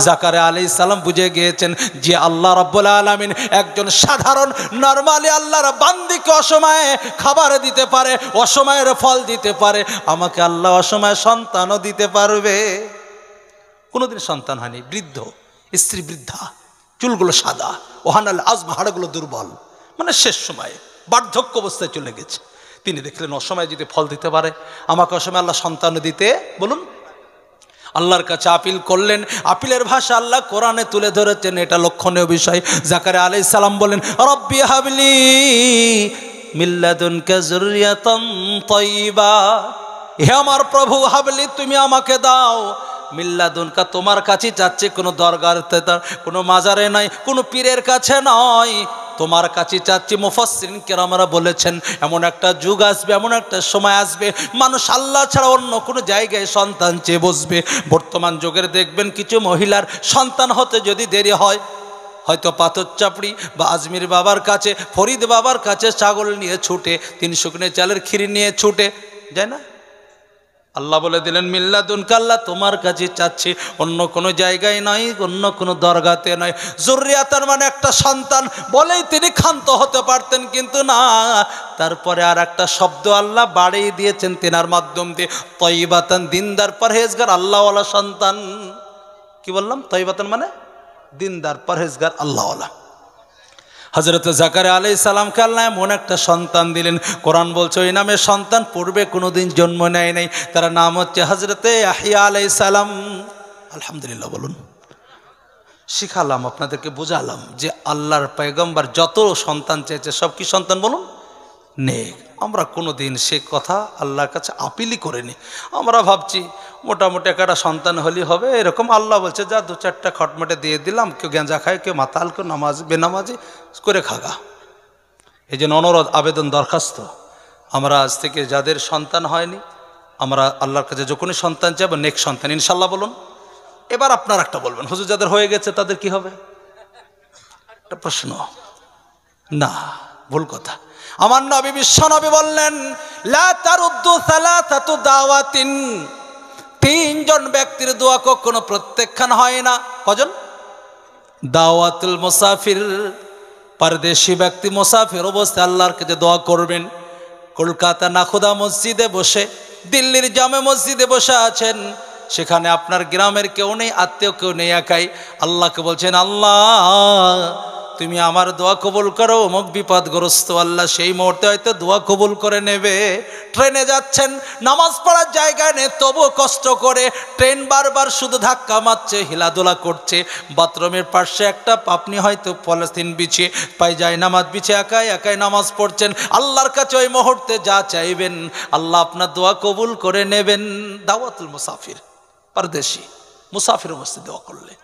জাকারিয়া আলাইহিস সালাম বুঝে গিয়েছেন যে আল্লাহ রাব্বুল আলামিন একজন সাধারণ নরমালি আল্লাহর বান্দিকে অসময়ে খাবার দিতে পারে, অসময়ের ফল দিতে পারে, আমাকে আল্লাহ অসময়ে সন্তানও দিতে পারবে। কোনোদিন সন্তান হয়নি, বৃদ্ধ, স্ত্রী বৃদ্ধা, চুলগুলো সাদা, ওহানাল আজম, হাড়গুলো দুর্বল, মানে শেষ সময়ে বার্ধক্য অবস্থায় চলে গেছে। তিনি দেখলেন অসময়ে যদি ফল দিতে পারে, আমাকে অসময়ে আল্লাহ সন্তান দিতে, বলুন, আল্লাহর কাছে আপিল করলেন। আপিলের ভাষা আল্লাহ কোরআনে তুলে ধরেছেন, এটা লক্ষণীয় বিষয়। জাকারিয়া আলাইহিস সালাম বলেন, রব্বি হাবলি মিন লাদুনকা যুররিয়াতান তাইয়্যিবা, হে আমার প্রভু, হাবলি তুমি আমাকে দাও, মিল্লাদুনকা তোমার কাছে যাচ্ছে, কোনো দরগারতে, কোনো মাজারে নাই, কোনো পীরের কাছে নয়, তোমার কাছে চাচ্ছি। মুফাসসিরিন কেরামরা বলেছেন এমন একটা যুগ আসবে, এমন একটা সময় আসবে, মানুষ আল্লাহ ছাড়া অন্য কোনো জায়গায় সন্তান চেয়ে বসবে। বর্তমান যুগের দেখবেন কিছু মহিলার সন্তান হতে যদি দেরি হয়, হয়তো পাথর চাপড়ি বা আজমির বাবার কাছে, ফরিদ বাবার কাছে ছাগল নিয়ে ছুটে, 3 শুকনো চালের ক্ষীর নিয়ে ছুটে যায় না? আল্লাহ বলে দিলেন মিল্লাদুনকা, আল্লাহ তোমার কাছে চাচ্ছি, অন্য কোনো জায়গায় নয়, অন্য কোনো দরগাতে নয়। যুররিয়াতান মানে একটা সন্তান বলেই তিনি ক্ষান্ত হতে পারতেন, কিন্তু না, তারপরে আর একটা শব্দ আল্লাহ বাড়িয়ে দিয়েছেন তেনার মাধ্যম দিয়ে, তাইয়্যিবাতান, দিনদার পরহেজগার আল্লাহওয়ালা সন্তান। কি বললাম? তাইয়্যিবাতান মানে দিনদার পরহেজগার আল্লাহওয়ালা। হযরত জাকারিয়া আলাইহিস সালামকে আল্লাহ এমন একটা সন্তান দিলেন, কোরআন বলছে ওই নামের সন্তান পূর্বে কোনোদিন জন্ম নেয় নাই, তার নাম হচ্ছে হযরতে ইয়াহইয়া আলাইহিস সালাম। আলহামদুলিল্লাহ বলুন। শিখালাম, আপনাদেরকে বোঝালাম যে আল্লাহর পয়গম্বর যত সন্তান চেয়েছে সব কি সন্তান বলুন? নেক। আমরা কোনোদিন সে কথা আল্লাহর কাছে আপিলই করিনি। আমরা ভাবছি মোটামুটি একটা সন্তান হলেই হবে, এরকম। আল্লাহ বলছে যা 2-4টা খটমটে দিয়ে দিলাম, কেউ গেঁজা খায়, কেউ মাতাল, কেউ নামাজ বেনামাজি করে খাগা। এই জন্য অনুরোধ, আবেদন, দরখাস্ত, আমরা আজ থেকে যাদের সন্তান হয়নি, আমরা আল্লাহর কাছে যখনই সন্তান চাইব নেক সন্তান ইনশাল্লাহ বলুন। এবার আপনারা একটা বলবেন, হুজুর যাদের হয়ে গেছে তাদের কি হবে? একটা প্রশ্ন না, ভুল কথা। আমার নবী বিশ্বনবী বললেন লা তারুদ্দু সালাসাতু দাওয়াতিন, 3 জন ব্যক্তির দোয়া কখনো প্রত্যাখ্যান হয় না। কজন? দাওয়াতুল মুসাফির, পরদেশি ব্যক্তি মুসাফির অবস্থায় আল্লাহর কাছে দোয়া করবেন। কলকাতা নাখোদা মসজিদে বসে, দিল্লির জামে মসজিদে বসে আছেন, সেখানে আপনার গ্রামের কেউ নেই, আত্মীয় কেউ নেই, একাই আল্লাহকে বলছেন আল্লাহ তুমি আমার দোয়া কবুল করো, অমুক বিপদগ্রস্ত। আল্লাহ সেই মুহূর্তে হয়তো দোয়া কবুল করে নেবে। ট্রেনে যাচ্ছেন, নামাজ পড়ার জায়গায় নেই, তবু কষ্ট করে ট্রেন বারবার শুধু ধাক্কা মারছে, হিলাদোলা করছে। বাথরুমের পাশে একটা আপনি হয়তো পলিথিন বিছিয়ে পাই যায় নামাজ বিছিয়ে একাই একাই নামাজ পড়ছেন। আল্লাহর কাছে ওই মুহূর্তে যা চাইবেন আল্লাহ আপনার দোয়া কবুল করে নেবেন। দাওয়াতুল মুসাফির, পরদেশি মুসাফির অবস্থায় দোয়া করলে।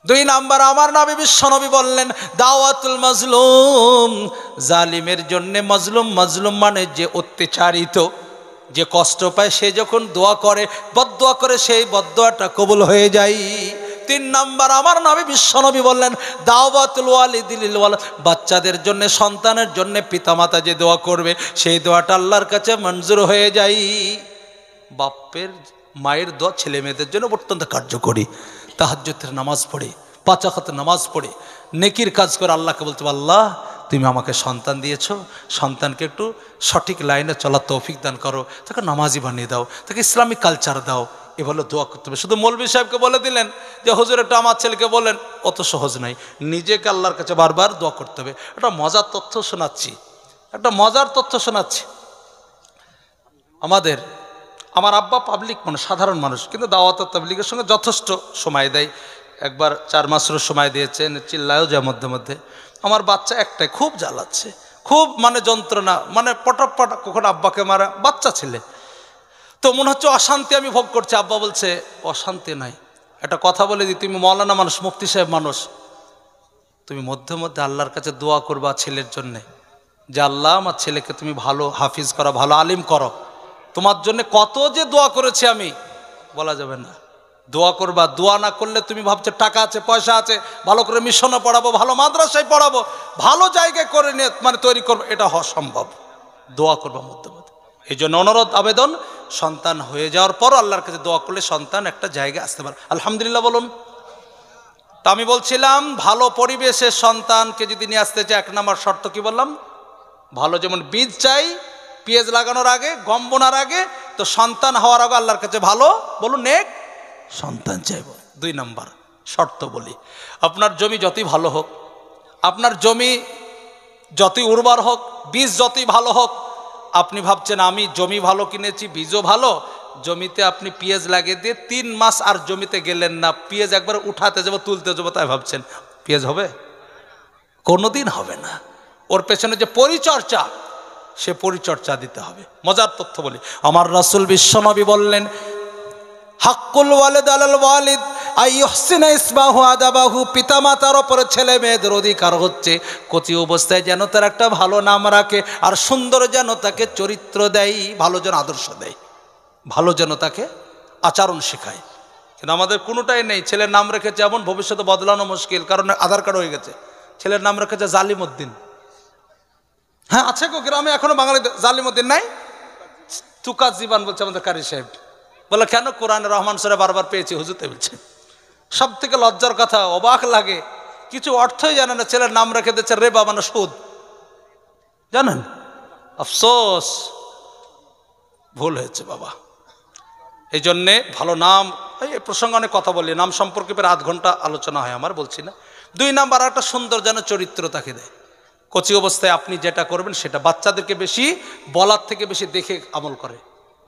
2 নাম্বার, আমার নবী বিশ্বনবী বললেন দাওয়াতুল মাজলুম, জালিমের জন্য। মাজলুম, মাজলুম মানে যে অত্যাচারিত, যে কষ্ট পায়, সে যখন দোয়া করে, বদদোয়া করে, সেই বদদোয়াটা কবুল হয়ে যায়। 3 নাম্বার, আমার নবী বিশ্বনবী বললেন দাওয়াতুল ওয়ালিদি লিল ওয়ালাদ, বাচ্চাদের জন্য, সন্তানের জন্য পিতামাতা যে দোয়া করবে সেই দোয়াটা আল্লাহর কাছে মঞ্জুর হয়ে যায়। বাপের মায়ের দোয়া ছেলে মেয়েদের জন্য অত্যন্ত কার্যকরী। তাহাজ্জুদের নামাজ পড়ে, 5 ওয়াক্ত নামাজ পড়ে, নেকির কাজ করে আল্লাহকে বলতে হবে আল্লাহ তুমি আমাকে সন্তান দিয়েছো, সন্তানকে একটু সঠিক লাইনে চলার তৌফিক দান করো, তাকে নামাজি বানিয়ে দাও, তাকে ইসলামিক কালচার দাও। এ বলে দোয়া করতে হবে। শুধু মৌলভী সাহেবকে বলে দিলেন যে হুজুর একটু আমার ছেলেকে বলেন, অত সহজ নাই। নিজেকে আল্লাহর কাছে বারবার দোয়া করতে হবে। একটা মজার তথ্য শোনাচ্ছি, একটা মজার তথ্য শোনাচ্ছি। আমার আব্বা পাবলিক মানুষ, সাধারণ মানুষ, কিন্তু দাওয়াত তাবলীগের সঙ্গে যথেষ্ট সময় দেয়। একবার 4 মাসের সময় দিয়েছেন, চিল্লায়ও যায় মধ্যে মধ্যে। আমার বাচ্চা একটাই, খুব জ্বালাচ্ছে, খুব মানে যন্ত্রণা, মানে পটাপ পটাপ, কখন আব্বাকে মারা, বাচ্চা ছেলে। তো মনে হচ্ছে অশান্তি আমি ভোগ করছি। আব্বা বলছে অশান্তি নাই, একটা কথা বলে দিই, তুমি মৌলানা মানুষ, মুফতি সাহেব মানুষ, তুমি মধ্যে মধ্যে আল্লাহর কাছে দোয়া করবা ছেলের জন্যে, যে আল্লাহ আমার ছেলেকে তুমি ভালো হাফিজ করো, ভালো আলিম করো। তোমার জন্য কত যে দোয়া করেছি আমি, বলা যাবে না। দোয়া করবা, দোয়া না করলে তুমি ভাবছো টাকা আছে, পয়সা আছে, ভালো করে মিশনে পড়াবো, ভালো মাদ্রাসায় পড়াবো, ভালো জায়গায় করে নিয়ে মানে তৈরি করবো, এটা হওয়া সম্ভব। দোয়া করবা মধ্যে মধ্যে। এই জন্য অনুরোধ, আবেদন, সন্তান হয়ে যাওয়ার পর আল্লাহর কাছে দোয়া করলে সন্তান একটা জায়গায় আসতে পারে। আলহামদুলিল্লাহ বলুন। তা আমি বলছিলাম ভালো পরিবেশে সন্তানকে যদি নিয়ে আসতে চাই 1 নম্বর শর্ত কি বললাম, ভালো যেমন বীজ চাই পেঁয়াজ লাগানোর আগে, গম বোনার আগে, তো সন্তান হওয়ার আগে আল্লাহর কাছে ভালো বলুন নেক সন্তান চাইব। 2 নম্বর শর্ত বলি, আপনার জমি যতই ভালো হোক, আপনার জমি যতই উর্বর হোক, বীজ যতই ভালো হোক, আপনি ভাবছেন আমি জমি ভালো কিনেছি, বীজও ভালো, জমিতে আপনি পেঁয়াজ লাগিয়ে দিয়ে 3 মাস আর জমিতে গেলেন না, পেঁয়াজ একবার উঠাতে যাবো তুলতে যাবো, তাই ভাবছেন পেঁয়াজ হবে? কোনোদিন হবে না। ওর পেছনে যে পরিচর্যা, সে পরিচর্যা দিতে হবে। মজার তথ্য বলি, আমার রাসূল বিশ্বনবী বললেন হাক্কুল ওয়ালিদ আলাল ওয়ালিদ আইয়ুহসিনা ইসমাহু আদাবাহু, পিতামাতার ওপরে ছেলে মেয়েদের অধিকার হচ্ছে কচি অবস্থায় যেন তার একটা ভালো নাম রাখে, আর সুন্দর যেন তাকে চরিত্র দেয়, ভালো যেন আদর্শ দেয়, ভালো যেন তাকে আচরণ শেখায়। কিন্তু আমাদের কোনোটাই নেই। ছেলের নাম রেখেছে এমন, ভবিষ্যতে বদলানো মুশকিল, কারণ আধার কার্ড হয়ে গেছে। ছেলের নাম রেখেছে জালিমউদ্দিন। হ্যাঁ আছে গো গ্রামে এখনো বাঙালি জালিমউদ্দিন নাই, তুকা জীবন বলছে আমাদের কারি সাহেব। বলে কেন? কোরআনে রহমান সূরা বারবার পেয়েছি হুজুরতে বলছে। সব থেকে লজ্জার কথা, অবাক লাগে, কিছু অর্থই জানে না, ছেলের নাম রেখে দিচ্ছে রেবা মানে সুদ। জানেন, আফসোস, ভুল হয়েছে বাবা। এই জন্যে ভালো নাম, এই প্রসঙ্গে অনেক কথা বলি, নাম সম্পর্কে প্রায় 8 ঘন্টা আলোচনা হয় আমার, বলছি না। 2 নাম্বার একটা সুন্দর যেন চরিত্র তাকে দেয়। কচি অবস্থায় আপনি যেটা করবেন সেটা বাচ্চাদেরকে বেশি বলার থেকে বেশি দেখে আমল করে।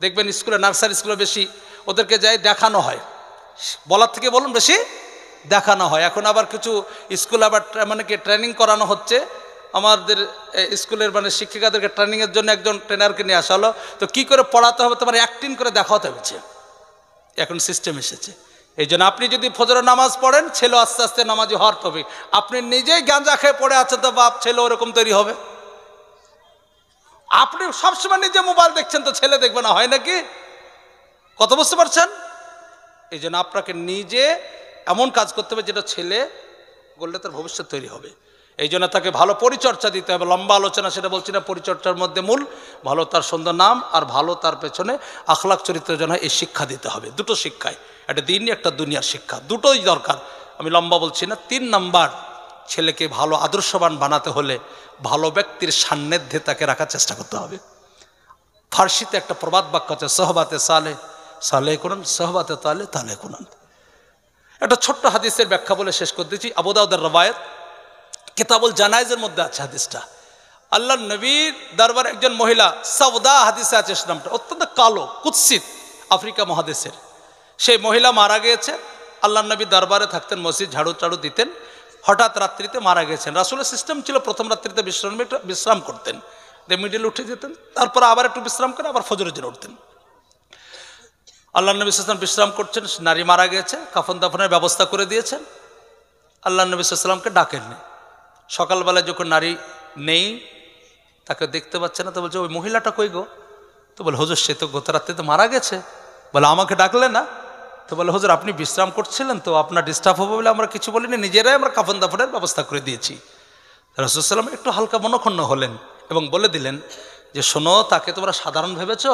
দেখবেন স্কুলে, নার্সারি স্কুলে বেশি ওদেরকে যাই দেখানো হয়, বলার থেকে বলুন বেশি দেখানো হয়। এখন আবার কিছু স্কুল আবার মানে কি ট্রেনিং করানো হচ্ছে, আমাদের স্কুলের মানে শিক্ষিকাদেরকে ট্রেনিংয়ের জন্য একজন ট্রেনারকে নিয়ে আসা হলো। তো কী করে পড়াতে হবে তোমার অ্যাক্টিং করে দেখাতে হচ্ছে, এখন সিস্টেম এসেছে। এই জন্য আপনি যদি ফজরের নামাজ পড়েন, ছেলে আস্তে আস্তে নামাজি হওয়ার তবে, আপনি নিজেই গাঁজা খেয়ে পড়ে আছেন তো বাপ ছেলে ওরকম তৈরি হবে। আপনি সবসময় নিজে মোবাইল দেখছেন তো ছেলে দেখবে না, হয় নাকি? কত বুঝতে পারছেন? এই জন্য আপনাকে নিজে এমন কাজ করতে হবে যেটা ছেলে করলে তার ভবিষ্যৎ তৈরি হবে। এই জন্য তাকে ভালো পরিচর্যা দিতে হবে। লম্বা আলোচনা সেটা বলছি না, পরিচর্যার মধ্যে মূল ভালো তার সুন্দর নাম আর ভালো তার পেছনে আখলাক চরিত্রের জন্য এই শিক্ষা দিতে হবে। 2টো শিক্ষায়, একটা দিনই একটা দুনিয়ার শিক্ষা, দুটোই দরকার। আমি লম্বা বলছি না। 3 নাম্বার, ছেলেকে ভালো আদর্শবান বানাতে হলে ভালো ব্যক্তির সান্নিধ্যে তাকে রাখার চেষ্টা করতে হবে। ফার্সিতে একটা প্রবাদ বাক্য আছে, সোহবাতে সালে সালে কুনান, সোহবাতে তালে তালে কুনান। একটা ছোট্ট হাদিসের ব্যাখ্যা বলে শেষ করে দিচ্ছি। আবু দাউদের রওয়ায়াত কিতাবুল জানাইজের মধ্যে আছে হাদিসটা। আল্লাহর নবীর দরবারে একজন মহিলা, সাউদা হাদিসে আছে নামটা, অত্যন্ত কালো, কুৎসিত, আফ্রিকা মহাদেশের। সেই মহিলা মারা গিয়েছে। আল্লাহর নবী দরবারে থাকতেন, মসজিদ ঝাড়ু টাড়ু দিতেন। হঠাৎ রাত্রিতে মারা গেছেন। রাসূলের সিস্টেম ছিল প্রথম রাত্রিতে বিশ্রাম করতেন, মিডিল উঠে যেতেন, তারপর আবার একটু বিশ্রাম করে আবার ফজরের জন্য উঠতেন। আল্লাহ নবী সাল্লাল্লাহু আলাইহি ওয়াসাল্লাম বিশ্রাম করছেন, নারী মারা গেছে, কাফন দাফনের ব্যবস্থা করে দিয়েছেন। আল্লাহ নবী সাল্লাল্লাহু আলাইহি ওয়াসাল্লামকে ডাকেননি। সকালবেলায় যখন নারী নেই, তাকে দেখতে পাচ্ছে না, তো বলছে ওই মহিলাটা কই গো? তো বলে হুজুর সে তো গত রাত্রিতে মারা গেছে। বলে আমাকে ডাকলে না? তো বলে হুজুর আপনি বিশ্রাম করছিলেন তো, আপনার ডিস্টার্ব হবে বলে আমরা কিছু বলিনি, নিজেরাই আমরা কাফন দাফনের ব্যবস্থা করে দিয়েছি। রাসূল সাল্লাল্লাহু আলাইহি ওয়াসাল্লাম একটু হালকা মনক্ষুণ্ণ হলেন এবং বলে দিলেন যে শোনো, তাকে তোমরা সাধারণ ভেবেছ?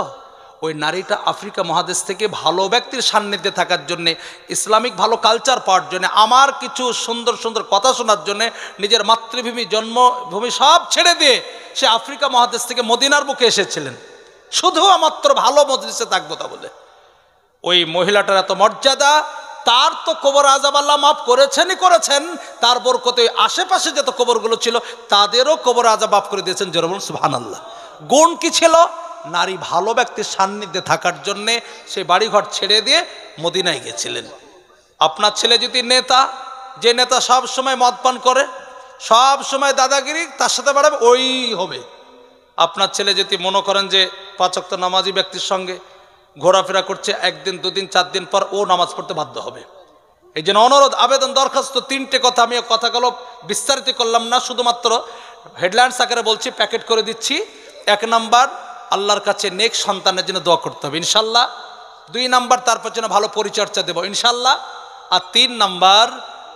ওই নারীটা আফ্রিকা মহাদেশ থেকে ভালো ব্যক্তির সান্নিধ্যে থাকার জন্যে, ইসলামিক ভালো কালচার পাওয়ার জন্যে, আমার কিছু সুন্দর সুন্দর কথা শোনার জন্যে নিজের মাতৃভূমি জন্মভূমি সব ছেড়ে দিয়ে সে আফ্রিকা মহাদেশ থেকে মদিনার বুকে এসেছিলেন, শুধু মাত্র ভালো মজলিসে থাকবো তা বলে। ওই মহিলাটার এত মর্যাদা, তার তো কবর আযাব আল্লাহ মাফ করেছেনই করেছেন, তার বরকতে আশেপাশে যত কবরগুলো ছিল তাদেরও কবর আযাব মাফ করে দিয়েছেন। জোরে বলুন সুবহানাল্লাহ। গুণ কি ছিল? নারী ভালো ব্যক্তির সান্নিধ্যে থাকার জন্যে সে বাড়িঘর ছেড়ে দিয়ে মদিনায় গেছিলেন। আপনার ছেলে যদি নেতা, যে নেতা সব সময় মদ পান করে, সব সময় দাদাগিরি, তার সাথে বাড়াবে ওই হবে। আপনার ছেলে যদি মনে করেন যে 5 ওয়াক্ত নামাজি ব্যক্তির সঙ্গে ঘোরাফেরা করছে, 1 দিন 2 দিন 4 দিন পর ও নামাজ পড়তে বাধ্য হবে। এই জন্য অনুরোধ, আবেদন, দরখাস্ত 3টে কথা। আমি কথাগুলো বিস্তারিত করলাম না, শুধুমাত্র হেডলাইন্স আকারে বলছি, প্যাকেট করে দিচ্ছি। 1 নাম্বার, আল্লাহর কাছে নেক সন্তানের জন্য দোয়া করতে হবে ইনশাল্লাহ। 2 নাম্বার, তার পেছনে ভালো পরিচর্যা দেব ইনশাল্লাহ। আর 3 নাম্বার,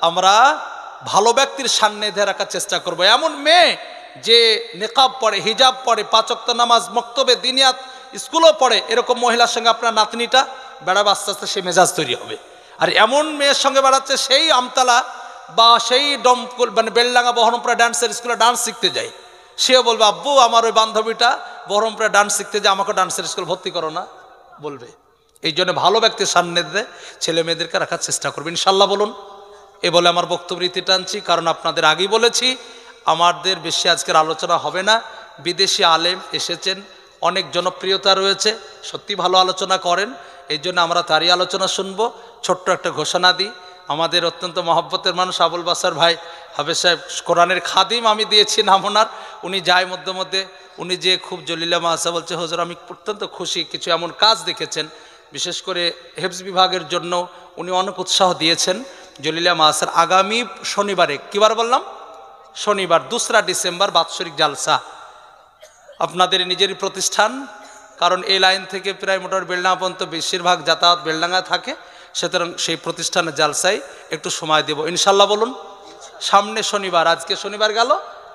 আমরা ভালো ব্যক্তির সান্নিধ্যে রাখার চেষ্টা করব। এমন মেয়ে যে নেকাব পড়ে, হিজাব পড়ে, 5 ওয়াক্ত নামাজ, মক্তবে, দিনিয়াত স্কুলও পড়ে, এরকম মহিলার সঙ্গে আপনার নাতনিটা বেড়াবে, আস্তে আস্তে সে মেজাজ তৈরি হবে। আর এমন মেয়ের সঙ্গে বেড়াচ্ছে সেই আমতলা বা সেই ডমকুল মানে বেলডাঙ্গা বহরমপুরা ডান্সের স্কুলে ডান্স শিখতে যায়, সেও বলবে আব্বু আমার ওই বান্ধবীটা বহরমপুরা ডান্স শিখতে যায়, আমাকে ডান্সের স্কুল ভর্তি করো না, বলবে। এই জন্য ভালো ব্যক্তির সান্নিধ্যে ছেলে মেয়েদেরকে রাখার চেষ্টা করবে ইনশাল্লাহ বলুন। এ বলে আমার বক্তব্য রীতি টানছি, কারণ আপনাদের আগেই বলেছি আমাদের বেশি আজকের আলোচনা হবে না। বিদেশি আলেম এসেছেন, অনেক জনপ্রিয়তা রয়েছে, সত্যি ভালো আলোচনা করেন, এই জন্য আমরা তারই আলোচনা শুনবো। ছোট্ট একটা ঘোষণা দিই, আমাদের অত্যন্ত মহব্বতের মানুষ আবুল বাসার ভাই হাফেজ সাহেব কোরআনের খাদিম, আমি দিয়েছি নাম ওনার, উনি যায় মধ্যে মধ্যে, উনি যে খুব জলিলা মাসা বলছে হুজুর আমি অত্যন্ত খুশি, কিছু এমন কাজ দেখেছেন, বিশেষ করে হেফজ বিভাগের জন্য উনি অনেক উৎসাহ দিয়েছেন। জলিলা মাসার আগামী শনিবারে, কিবার বললাম, শনিবার 2রা ডিসেম্বর বাৎসরিক জালসা, আপনাদের নিজেরই প্রতিষ্ঠান, কারণ এই লাইন থেকে প্রায় মোটর বেলডাঙ্গা পর্যন্ত বেশিরভাগ যাতায়াত বেলডাঙ্গা থাকে, সুতরাং সেই প্রতিষ্ঠানের জালসায় একটু সময় দেব ইনশাল্লাহ বলুন। সামনে শনিবার, আজকে শনিবার গেল,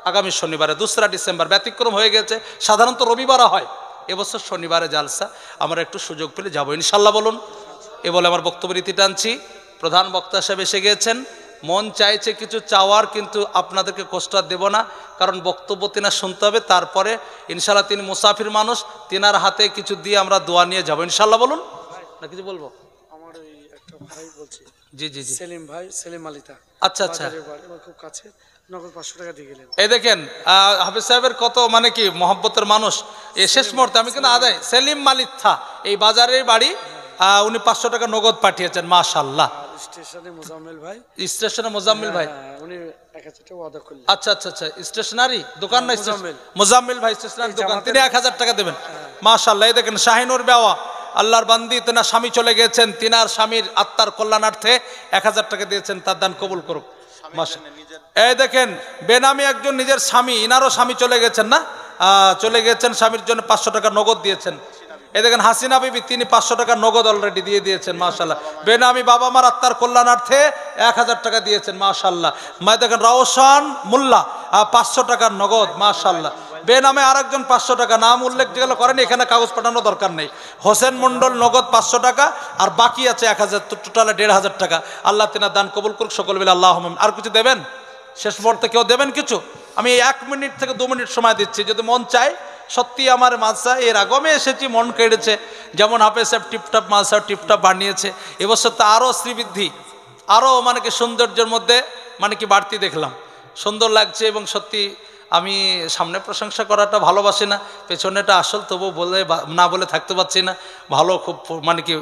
আগামী শনিবারে 2রা ডিসেম্বর, ব্যতিক্রম হয়ে গেছে, সাধারণত রবিবারও হয়, এবছর শনিবারে জালসা, আমরা একটু সুযোগ পেলে যাবো ইনশাল্লাহ বলুন। এ বলে আমার বক্তব্য রীতি টানছি। প্রধান বক্তা সাহেব এসে গিয়েছেন, মন চাইছে কিছু চাওয়ার, কিন্তু আপনাদেরকে কষ্ট আর দেব না, কারণ বক্তব্য তিনার শুনতে হবে, তারপরে ইনশাল্লাহ তিনি মুসাফির মানুষ, তিনার হাতে কিছু দিয়ে আমরা দোয়া নিয়ে যাবো ইনশাল্লাহ বলুন। না কিছু বলবো? আমার ওই একটা ভাই বলছি, জি জি জি, সেলিম ভাই, সেলিম আলিতা, আচ্ছা আচ্ছা, আমার খুব কাছে, নগদ 500 টাকা দিয়ে গেলেন। এই দেখেন হাফিজ সাহেবের কত মানে কি মহব্বতের মানুষ, এ শেষ মুহূর্তে আমি কিন্তু আদায়, সেলিম মালিথা এই বাজারের বাড়ি, উনি 500 টাকা নগদ পাঠিয়েছেন মাশাআল্লাহ। স্টেশনে মোজাম্মেল ভাই, স্টেশনে মোজাম্মেল ভাই, উনি 1000 টাকা ওয়াদা করলেন। আচ্ছা আচ্ছা আচ্ছা, স্টেশনারি দোকান না, মোজাম্মেল। মোজাম্মেল ভাই স্টেশনারি দোকান, তিনি 1000 টাকা দেবেন মাশাআল্লাহ। এই দেখেন শাহিনুর বেওয়া, আল্লাহর বান্দি, তেনার স্বামী চলে গেছেন, তিনার স্বামীর আত্মার কল্যাণার্থে 1000 টাকা দিয়েছেন, তার দান কবুল করুক মাশাআল্লাহ। এই দেখেন বেনামি একজন নিজের স্বামী, ইনারও স্বামী চলে গেছেন না, চলে গেছেন, স্বামীর জন্য 500 টাকা নগদ দিয়েছেন। এই দেখেন হাসিনা বিবি, তিনি 500 টাকা নগদ অলরেডি দিয়ে দিয়েছেন মাশাআল্লাহ। বেনামি বাবা মার আত্মার কল্যাণার্থে 1000 টাকা দিয়েছেন মাশাআল্লাহ। দেখেন রওশন মোল্লা 500 টাকার নগদ মাশাআল্লাহ। বেনামে আরেকজন 500 টাকা, নাম উল্লেখ যেগুলো করেন এখানে কাগজ পাঠানোর দরকার নেই। হোসেন মন্ডল নগদ 500 টাকা, আর বাকি আছে 1000, টোটালে 1500 টাকা। আল্লাহ তিনার দান কবুল করুক, সকল মিলে আল্লাহ। আর কিছু দেবেন শেষ মুহূর্তে, কেউ দেবেন কিছু? আমি 1 মিনিট থেকে 2 মিনিট সময় দিচ্ছি, যদি মন চায়। সত্যি আমার মাদ্রাসা এর আগমে এসেছি, মন কেড়েছে, যেমন হাফেজ সাহেব টিপটপ মাদ্রাসা টিপটপ বানিয়েছে, এবছর তো আরও শ্রীবৃদ্ধি, আরও মানে কি সৌন্দর্যের মধ্যে মানে কি বাড়তি দেখলাম, সুন্দর লাগছে। এবং সত্যি আমি সামনে প্রশংসা করাটা ভালোবাসি না, পেছনেটা আসল, তবু বলে না বলে থাকতে পারছি না। ভালো খুব মানে কি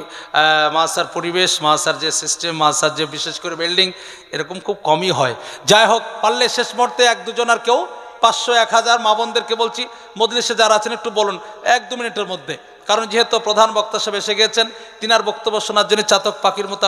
মাদ্রাসার পরিবেশ, মাদ্রাসার যে সিস্টেম, মাদ্রাসার যে বিশেষ করে বিল্ডিং, এরকম খুব কমই হয়। যাই হোক, পারলে শেষ মুহূর্তে 1-2 জন, আর কেউ 500-1000 মা বোনদেরকে বলছি, মজলিসে যারা আছেন একটু বলুন 1-2 মিনিটের মধ্যে, কারণ যেহেতু প্রধান বক্তা সাহেব এসে গেছেন, তিনার বক্তব্য শোনার জন্য চাতক পাখির মতো